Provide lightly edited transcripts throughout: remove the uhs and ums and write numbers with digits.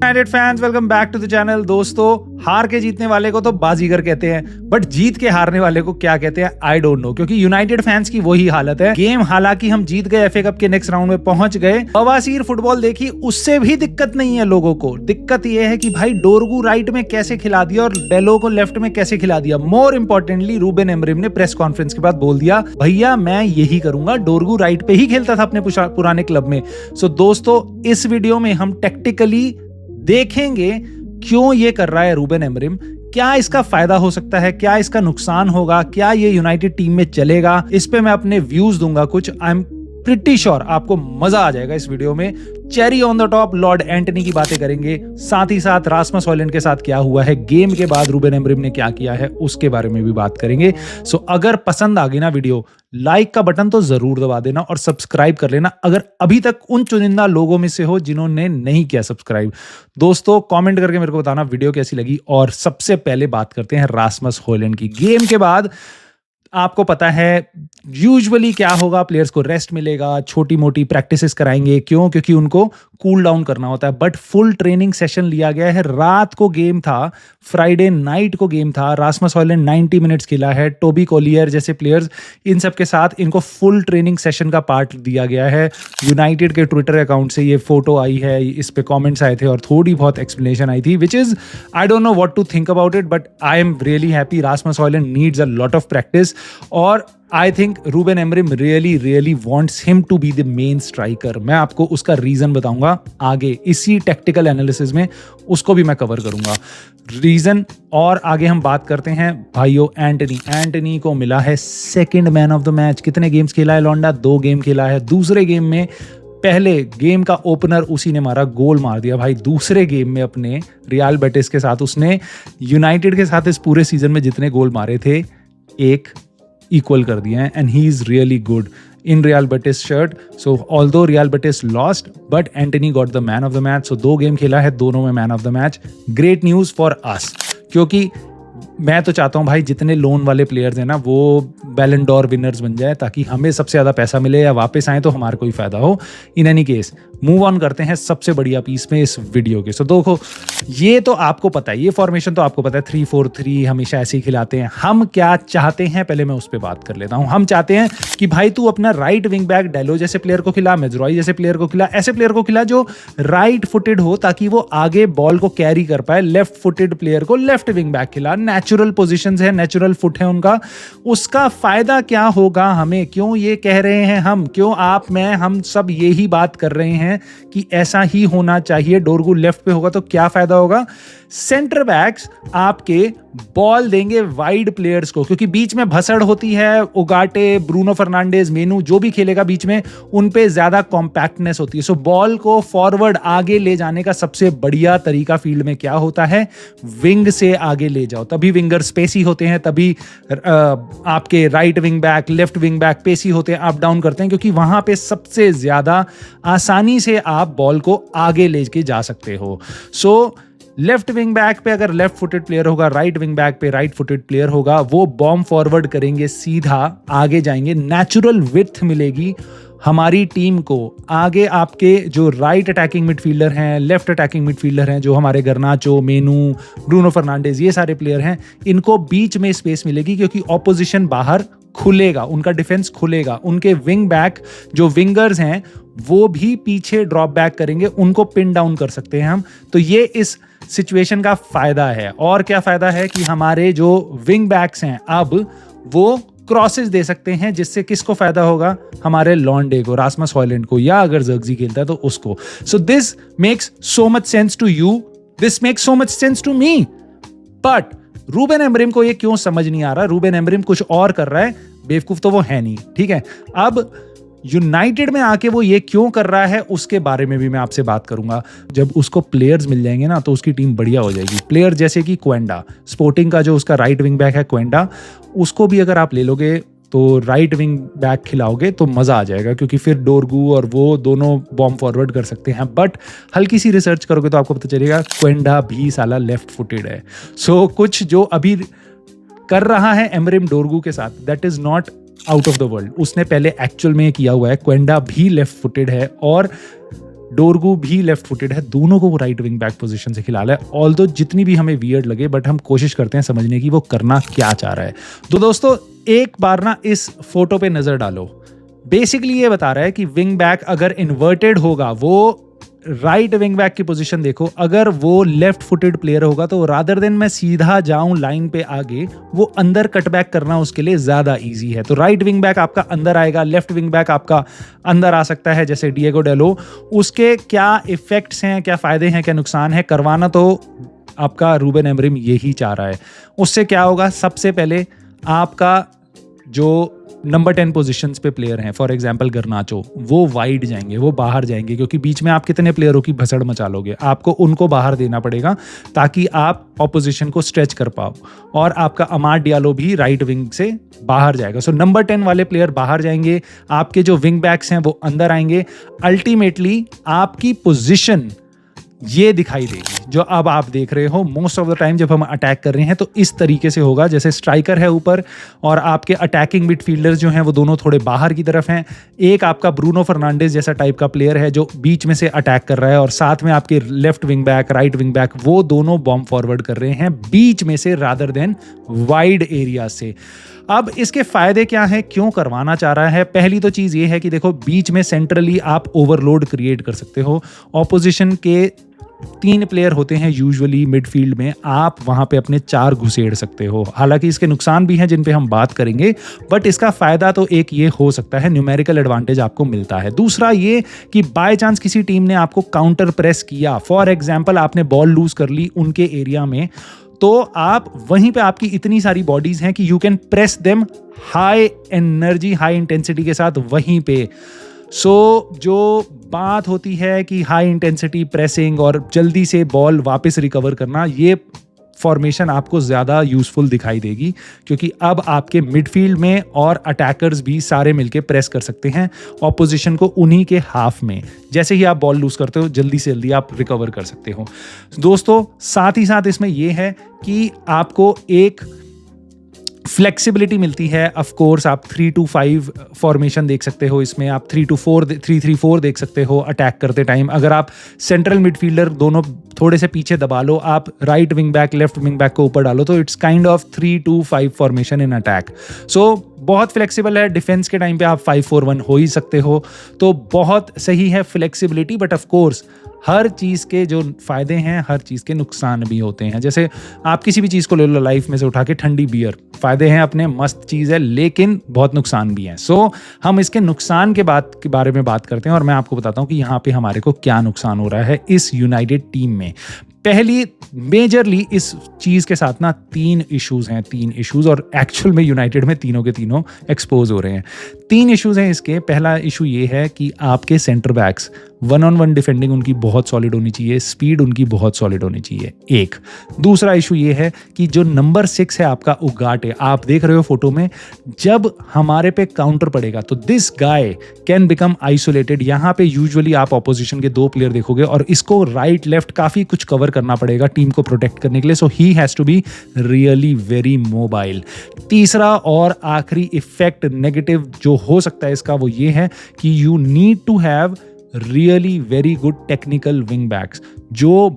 United fans welcome back to the channel. दोस्तों, हार के जीतने वाले को तो बाजीगर कहते हैं, बट जीत के हारने वाले को क्या कहते हैं आई डोंट नो, क्योंकि यूनाइटेड फैंस की वही हालत है। गेम हालांकि हम जीत गए, एफए कप के नेक्स्ट राउंड में पहुंच गए, बवासीर फुटबॉल देखी, उससे भी दिक्कत नहीं है लोगों को। दिक्कत यह है कि भाई डोरगू राइट में कैसे खिला दिया और डेलो को लेफ्ट में कैसे खिला दिया। मोर इंपॉर्टेंटली रूबेन एमरिम ने प्रेस कॉन्फ्रेंस के बाद बोल दिया, भैया मैं यही करूंगा, डोरगू राइट पे ही खेलता था अपने पुराने क्लब में। सो दोस्तों, इस वीडियो में हम टेक्टिकली देखेंगे क्यों ये कर रहा है रूबेन एमरिम, क्या इसका फायदा हो सकता है, क्या इसका नुकसान होगा, क्या ये यूनाइटेड टीम में चलेगा। इस पे मैं अपने व्यूज दूंगा कुछ। आई एम प्रिटी श्योर आपको मजा आ जाएगा इस वीडियो में। Cherry on the top Lord Antony की बातें करेंगे, साथ ही साथ रासमस हॉयलैंड के साथ क्या हुआ है, गेम के बाद रूबेन एमरिम ने क्या किया है उसके बारे में भी बात करेंगे। सो अगर पसंद आ गई ना वीडियो, लाइक का बटन तो जरूर दबा देना और सब्सक्राइब कर लेना अगर अभी तक उन चुनिंदा लोगों में से हो जिन्होंने नहीं किया सब्सक्राइब। दोस्तों, कमेंट करके मेरे को बताना वीडियो कैसी लगी। और सबसे पहले बात करते हैं रासमस हॉयलैंड की। गेम के बाद आपको पता है यूजुअली क्या होगा, प्लेयर्स को रेस्ट मिलेगा, छोटी मोटी प्रैक्टिसेस कराएंगे। क्यों? क्योंकि उनको कूल डाउन करना होता है। बट फुल ट्रेनिंग सेशन लिया गया है। रात को गेम था, फ्राइडे नाइट को गेम था। रासमस हॉयलैंड 90 मिनट्स खेला है। टोबी कोलियर जैसे प्लेयर्स, इन सब के साथ इनको फुल ट्रेनिंग सेशन का पार्ट दिया गया है। यूनाइटेड के ट्विटर अकाउंट से ये फोटो आई है, इस पे कमेंट्स आए थे और थोड़ी बहुत एक्सप्लेनेशन आई थी, which is I don't know what to think about it, but I am really happy. Rasmus Hojlund needs a lot of practice और I think Ruben Amorim really wants him to be the main striker. मैं आपको उसका reason बताऊंगा आगे, इसी tactical analysis में उसको भी मैं कवर करूंगा रीजन। और आगे हम बात करते हैं भाइयों एंटनी को मिला है second man of the match. कितने गेम्स खेला है लौंडा? 2 गेम खेला है। दूसरे गेम में, पहले गेम का ओपनर उसी ने मारा, गोल मार दिया भाई। दूसरे गेम में अपने रियल बेटिस के साथ उसने यूनाइटेड के साथ इस पूरे सीजन में जितने गोल मारे थे, एक इक्वल कर दिए हैं। And he is really good in Real Betis shirt. So although Real Betis lost, but Antony got the man of the match. So 2 game खेला है, दोनों में man of the match. Great news for us, क्योंकि मैं तो चाहता हूं भाई जितने लोन वाले प्लेयर्स हैं ना वो बैलन डोर विनर्स बन जाए, ताकि हमें सबसे ज्यादा पैसा मिले या वापस आए तो हमारा कोई फायदा हो। In any case move on करते हैं सबसे बढ़िया पीस में इस वीडियो के। सो देखो, ये तो आपको पता है, ये फॉर्मेशन तो आपको पता है, 3-4-3 हमेशा ऐसे ही खिलाते हैं। हम क्या चाहते हैं पहले मैं उस पर बात कर लेता हूं। हम चाहते हैं कि भाई तू अपना राइट विंग बैक डेलो जैसे प्लेयर को खिला, मेजरॉय जैसे प्लेयर को खिला, ऐसे प्लेयर को खिला जो राइट फुटेड हो, ताकि वो आगे बॉल को कैरी कर पाए। लेफ्ट फुटेड प्लेयर को लेफ्ट विंग बैक खिला, नेचुरल पोजीशंस है, नेचुरल फुट है उनका। उसका फायदा क्या होगा हमें? क्यों ये कह रहे हैं हम, क्यों आप, मैं, हम सब यही बात कर रहे हैं कि ऐसा ही होना चाहिए। डोरगू लेफ्ट पे होगा तो क्या फायदा होगा? सेंटर बैक्स आपके बॉल देंगे वाइड प्लेयर्स को, क्योंकि बीच में भसड़ होती है। उगाटे, ब्रूनो फर्नांडेज, मेनू जो भी खेलेगा बीच में, उन पे ज्यादा कॉम्पैक्टनेस होती है। सो बॉल को फॉरवर्ड आगे ले जाने का सबसे बढ़िया तरीका फील्ड में क्या होता है? विंग से आगे ले जाओ, तभी विंगर स्पेसी होते हैं, तभी आपके right wing back, left wing back pacy होते हैं, अप डाउन करते हैं, क्योंकि वहां पे सबसे ज्यादा आसानी से आप बॉल को आगे लेके जा सकते हो। सो लेफ्ट विंग बैक पे अगर लेफ्ट फुटेड प्लेयर होगा, राइट विंग बैक पे राइट फुटेड प्लेयर होगा, वो बॉम्ब फॉरवर्ड करेंगे, सीधा आगे जाएंगे, नेचुरल विड्थ मिलेगी हमारी टीम को। आगे आपके जो राइट अटैकिंग मिडफील्डर हैं, लेफ्ट अटैकिंग मिडफील्डर हैं, जो हमारे गर्नाचो, मेनू, ब्रूनो फर्नांडेज, ये सारे प्लेयर हैं, इनको बीच में स्पेस मिलेगी, क्योंकि ऑपोजिशन बाहर खुलेगा, उनका डिफेंस खुलेगा। उनके विंग बैक जो विंगर्स हैं वो भी पीछे ड्रॉप बैक करेंगे, उनको पिन डाउन कर सकते हैं हम। तो ये इस सिचुएशन का फायदा है। और क्या फायदा है कि हमारे जो विंग बैक्स हैं अब वो क्रॉसेस दे सकते हैं, जिससे किसको फायदा होगा? हमारे लॉन्डे को, रासमस हॉयलैंड को, या अगर जर्गजी खेलता है तो उसको। So this makes so much sense to you, this makes so much sense to me. But Ruben Amorim को ये क्यों समझ नहीं आ रहा? रूबेन एमरिम कुछ और कर रहा है, बेवकूफ तो वो है नहीं, ठीक है। अब यूनाइटेड में आके वो ये क्यों कर रहा है उसके बारे में भी मैं आपसे बात करूंगा। जब उसको प्लेयर्स मिल जाएंगे ना तो उसकी टीम बढ़िया हो जाएगी। प्लेयर जैसे कि क्वेंडा, स्पोर्टिंग का जो उसका राइट विंग बैक है क्वेंडा, उसको भी अगर आप ले लोगे तो राइट विंग बैक खिलाओगे तो मजा आ जाएगा, क्योंकि फिर डोरगू और वो दोनों बॉम्ब फॉरवर्ड कर सकते हैं। बट हल्की सी रिसर्च करोगे तो आपको पता चलेगा क्वेंडा भी साला लेफ्ट फुटेड है। सो कुछ जो अभी कर रहा है एमरिम डोरगू के साथ, that is not out of the world. उसने पहले एक्चुअल में किया हुआ है। क्वेंडा भी लेफ्ट फुटेड है और डोरगू भी लेफ्ट फुटेड है, दोनों को वो राइट विंग बैक पोजीशन से खिला रहा है। ऑल्दो जितनी भी हमें वियर्ड लगे, बट हम कोशिश करते हैं समझने की वो करना क्या चाह रहा है। तो दोस्तों एक बार ना इस फोटो पे नजर डालो। बेसिकली ये बता रहा है कि विंग बैक अगर इन्वर्टेड होगा, वो राइट विंग बैक की पोजीशन देखो, अगर वो लेफ्ट फुटेड प्लेयर होगा तो रादर देन मैं सीधा जाऊं लाइन पे आगे, वो अंदर कटबैक करना उसके लिए ज्यादा इजी है। तो राइट विंग बैक आपका अंदर आएगा, लेफ्ट विंग बैक आपका अंदर आ सकता है, जैसे डिएगो डेलो। उसके क्या इफेक्ट्स हैं, क्या फायदे हैं, क्या नुकसान है, करवाना तो आपका रूबेन एमरिम यही चाह रहा है। उससे क्या होगा, सबसे पहले आपका जो नंबर 10 पोजीशंस पे प्लेयर हैं, फॉर एग्जांपल गर्नाचो, वो वाइड जाएंगे, वो बाहर जाएंगे, क्योंकि बीच में आप कितने प्लेयरों की भसड़ मचा लोगे, आपको उनको बाहर देना पड़ेगा ताकि आप ऑपोजिशन को स्ट्रेच कर पाओ। और आपका अमाद डियालो भी राइट विंग से बाहर जाएगा। सो नंबर 10 वाले प्लेयर बाहर जाएंगे, आपके जो विंग बैक्स हैं वो अंदर आएंगे। अल्टीमेटली आपकी पोजिशन ये दिखाई देगी जो अब आप देख रहे हो। मोस्ट ऑफ द टाइम जब हम अटैक कर रहे हैं तो इस तरीके से होगा, जैसे स्ट्राइकर है ऊपर और आपके अटैकिंग मिडफील्डर्स जो हैं वो दोनों थोड़े बाहर की तरफ हैं। एक आपका ब्रूनो फर्नांडिस जैसा टाइप का प्लेयर है जो बीच में से अटैक कर रहा है, और साथ में आपके left wing back, right wing back, वो दोनों बॉम्ब फॉरवर्ड कर रहे हैं बीच में से रादर देन वाइड एरिया से। अब इसके फायदे क्या हैं, क्यों करवाना चाह रहा है? पहली तो चीज ये है कि देखो बीच में सेंट्रली आप ओवरलोड क्रिएट कर सकते हो। ऑपोजिशन के 3 प्लेयर होते हैं यूजुअली मिडफील्ड में, आप वहां पे अपने 4 घुसेड़ सकते हो। हालांकि इसके नुकसान भी हैं जिन पे हम बात करेंगे, बट इसका फायदा तो एक ये हो सकता है, न्यूमेरिकल एडवांटेज आपको मिलता है। दूसरा ये कि बाय चांस किसी टीम ने आपको काउंटर प्रेस किया, फॉर एग्जांपल आपने बॉल लूज कर ली उनके एरिया में, तो आप वहीं पे आपकी इतनी सारी बॉडीज हैं कि you can press them high energy, high intensity के साथ वहीं पे। जो बात होती है कि हाई इंटेंसिटी प्रेसिंग और जल्दी से बॉल वापस रिकवर करना, ये फॉर्मेशन आपको ज़्यादा यूजफुल दिखाई देगी, क्योंकि अब आपके मिडफील्ड में और अटैकर्स भी सारे मिलके प्रेस कर सकते हैं ऑपोजिशन को उन्हीं के हाफ में। जैसे ही आप बॉल लूज करते हो जल्दी से जल्दी आप रिकवर कर सकते हो। दोस्तों साथ ही साथ इसमें यह है कि आपको एक फ्लेक्सिबिलिटी मिलती है। ऑफ कोर्स आप 3-5 फॉर्मेशन देख सकते हो, इसमें आप 3-4 देख सकते हो अटैक करते टाइम। अगर आप सेंट्रल मिडफील्डर दोनों थोड़े से पीछे दबा लो, आप right wing back, left wing back को ऊपर डालो, तो it's kind of 3-5 formation in attack. So बहुत फ्लेक्सिबल है। डिफेंस के टाइम पे आप 5-4-1 हो ही सकते हो, तो बहुत सही है फ्लेक्सिबिलिटी। बट ऑफ कोर्स हर चीज़ के जो फायदे हैं, हर चीज़ के नुकसान भी होते हैं। जैसे आप किसी भी चीज़ को ले लो लाइफ में से उठा के, ठंडी बियर, फायदे हैं अपने, मस्त चीज़ है, लेकिन बहुत नुकसान भी हैं। सो हम इसके नुकसान के बारे में बात करते हैं, और मैं आपको बताता हूँ कि यहाँ पे हमारे को क्या नुकसान हो रहा है इस यूनाइटेड टीम में। पहली मेजरली इस चीज़ के साथ ना 3 इश्यूज़ हैं, 3 इश्यूज़, और एक्चुअल में यूनाइटेड में तीनों के तीनों एक्सपोज हो रहे हैं। 3 इश्यूज़ हैं इसके। पहला इशू ये है कि आपके सेंटर बैक्स 1-on-1 डिफेंडिंग उनकी बहुत सॉलिड होनी चाहिए, स्पीड उनकी बहुत सॉलिड होनी चाहिए, एक। दूसरा इशू ये है कि जो नंबर 6 है आपका उगाटे, आप देख रहे हो फोटो में, जब हमारे पे काउंटर पड़ेगा तो this guy can become isolated. यहाँ पे यूजुअली आप ऑपोजिशन के 2 प्लेयर देखोगे और इसको राइट लेफ्ट काफ़ी कुछ कवर करना पड़ेगा टीम को प्रोटेक्ट करने के लिए। So he has to be really very mobile. तीसरा और आखिरी इफेक्ट नेगेटिव जो हो सकता है इसका, वो ये है कि you need to have really very good technical wing backs, जो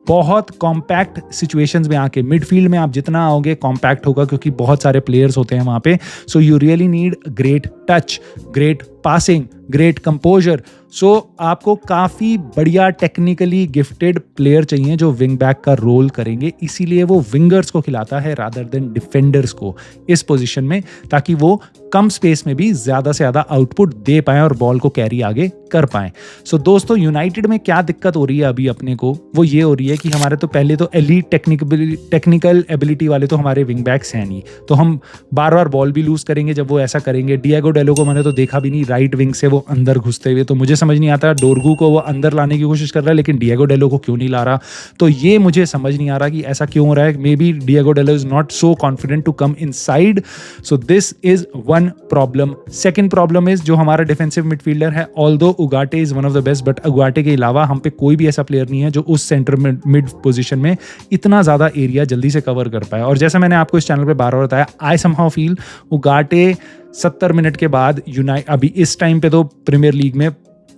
बहुत कॉम्पैक्ट सिचुएशंस में आके, मिडफील्ड में आप जितना आओगे कॉम्पैक्ट होगा क्योंकि बहुत सारे प्लेयर्स होते हैं वहाँ पे। So you really need great touch, great passing, great composure. So आपको काफ़ी बढ़िया टेक्निकली गिफ्टेड प्लेयर चाहिए जो विंग बैक का रोल करेंगे। इसीलिए वो विंगर्स को खिलाता है रादर देन डिफेंडर्स को इस पोजीशन में, ताकि वो कम स्पेस में भी ज़्यादा से ज़्यादा आउटपुट दे पाएँ और बॉल को कैरी आगे कर पाएँ। सो दोस्तों यूनाइटेड में क्या दिक्कत हो रही है अभी अपने को, वो ये हो रही है कि हमारे तो पहले तो एलीट टेक्निकल एबिलिटी वाले तो हमारे विंग बैक्स हैं नहीं, तो हम बार बार बॉल भी लूज़ करेंगे जब वो ऐसा करेंगे। डिएगो डेलो को मैंने तो देखा भी नहीं राइट विंग से वो अंदर घुसते हुए, तो मुझे समझ नहीं आता। डोरगू को वो अंदर लाने की कोशिश कर रहा है लेकिन डिएगो डेलो को क्यों नहीं ला रहा, तो ये मुझे समझ नहीं आ रहा कि ऐसा क्यों हो रहा है। Maybe Diego Dalot is not so confident to come inside, so this is one problem. Second problem is जो हमारा डिफेंसिव मिडफील्डर है, although Ugarte is one of the best, but Ugarte के अलावा हम पे कोई भी ऐसा प्लेयर नहीं है जो उस सेंटर मिड पोजीशन में इतना ज़्यादा एरिया जल्दी से कवर कर पाए। और जैसा मैंने आपको इस चैनल पे बार बार बताया, आई समहाउ फील उगाटे 70 मिनट के बाद अभी इस टाइम पे तो प्रीमियर लीग में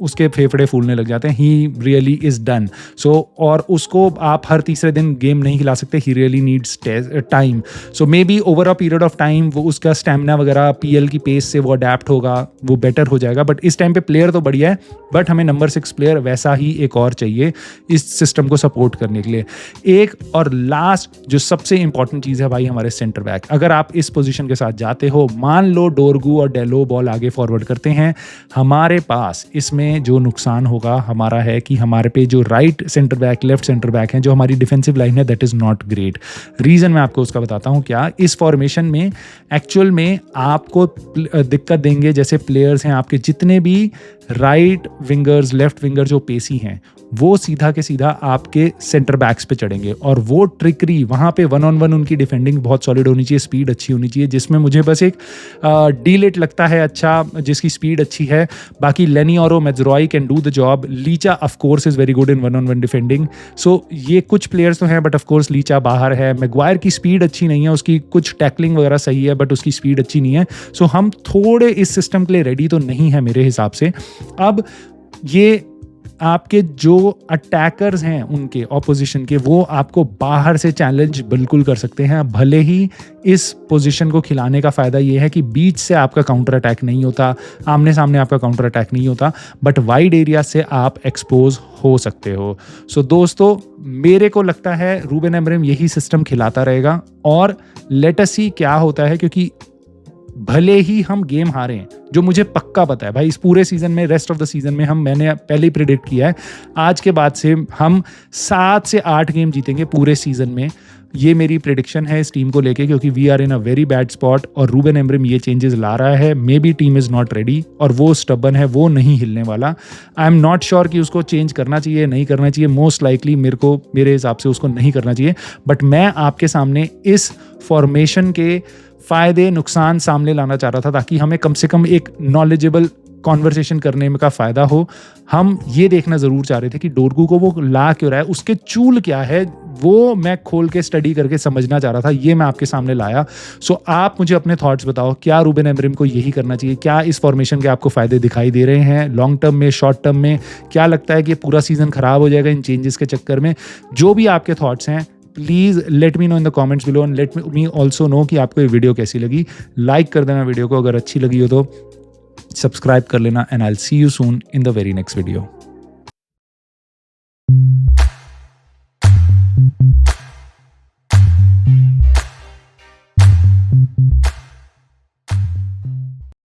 उसके फेफड़े फूलने लग जाते हैं, ही रियली इज डन। सो और उसको आप हर तीसरे दिन गेम नहीं खिला सकते, he really needs time. So may be over a period of time वो उसका स्टेमिना वगैरह पीएल की पेस से वो अडेप्ट होगा, वो बेटर हो जाएगा। बट इस टाइम पे प्लेयर तो बढ़िया है, बट हमें नंबर 6 प्लेयर वैसा ही एक और चाहिए इस सिस्टम को सपोर्ट करने के लिए। एक और लास्ट जो सबसे इंपॉर्टेंट चीज़ है भाई, हमारे सेंटर बैक। अगर आप इस पोजीशन के साथ जाते हो, मान लो डोरगू और डेलो बॉल आगे फॉरवर्ड करते हैं, हमारे पास इसमें जो नुकसान होगा हमारा है कि हमारे पे जो right centre back, left centre back हैं, जो हमारी डिफेंसिव लाइन है, that is not great. Reason मैं आपको उसका बताता हूं क्या। इस फॉर्मेशन में एक्चुअल में आपको दिक्कत देंगे जैसे प्लेयर्स हैं आपके जितने भी राइट विंगर्स, लेफ्ट विंगर जो पेसी हैं, वो सीधा के सीधा आपके सेंटर बैक्स पे चढ़ेंगे और वो ट्रिकरी वहाँ पे 1-on-1 उनकी डिफेंडिंग बहुत सॉलिड होनी चाहिए, स्पीड अच्छी होनी चाहिए, जिसमें मुझे बस एक डीलेट लगता है अच्छा, जिसकी स्पीड अच्छी है। बाकी लेनी और Mazraoui can do the job. Licha of course is very good in 1-on-1 defending. So ये कुछ प्लेयर्स तो हैं, बट ऑफ कोर्स लीचा बाहर है। मैग्वायर की स्पीड अच्छी नहीं है, उसकी कुछ टैकलिंग वगैरह सही है, बट उसकी स्पीड अच्छी नहीं है। सो हम थोड़े इस सिस्टम के लिए रेडी तो नहीं है मेरे हिसाब से। अब ये आपके जो अटैकर्स हैं उनके ऑपोजिशन के, वो आपको बाहर से चैलेंज बिल्कुल कर सकते हैं। भले ही इस पोजीशन को खिलाने का फ़ायदा ये है कि बीच से आपका काउंटर अटैक नहीं होता, आमने सामने आपका काउंटर अटैक नहीं होता, बट वाइड एरिया से आप एक्सपोज हो सकते हो। सो दोस्तों, मेरे को लगता है रूबेन अमोरिम यही सिस्टम खिलाता रहेगा और लेट अस सी क्या होता है, क्योंकि भले ही हम गेम हारे हैं, जो मुझे पक्का पता है भाई, इस पूरे सीजन में, रेस्ट ऑफ द सीजन में मैंने पहले ही प्रिडिक्ट किया है, आज के बाद से हम 7 से 8 गेम जीतेंगे पूरे सीजन में। ये मेरी प्रिडिक्शन है इस टीम को लेके, क्योंकि we are in a very bad spot और रूबेन अमोरिम ये चेंजेस ला रहा है। Maybe team is not ready और वो स्टबन है, वो नहीं हिलने वाला। आई एम नॉट श्योर कि उसको चेंज करना चाहिए नहीं करना चाहिए। मोस्ट लाइकली मेरे हिसाब से उसको नहीं करना चाहिए, बट मैं आपके सामने इस फॉर्मेशन के फ़ायदे नुकसान सामने लाना चाह रहा था, ताकि हमें कम से कम एक नॉलेजेबल कॉन्वर्सेशन करने में का फ़ायदा हो। हम ये देखना ज़रूर चाह रहे थे कि डोरगू को वो ला क्यों रहा है, उसके चूल क्या है, वो मैं खोल के स्टडी करके समझना चाह रहा था। ये मैं आपके सामने लाया। सो आप मुझे अपने थॉट्स बताओ, क्या रूबेन अमोरिम को यही करना चाहिए? क्या इस फॉर्मेशन के आपको फ़ायदे दिखाई दे रहे हैं लॉन्ग टर्म में, शॉर्ट टर्म में? क्या लगता है कि पूरा सीज़न ख़राब हो जाएगा इन चेंजेस के चक्कर में? जो भी आपके थॉट्स हैं, please let me know in the comments below and let me also know कि आपको ये वीडियो कैसी लगी। लाइक कर देना वीडियो को, अगर अच्छी लगी हो तो सब्सक्राइब कर लेना, and I will see you soon in the very next video.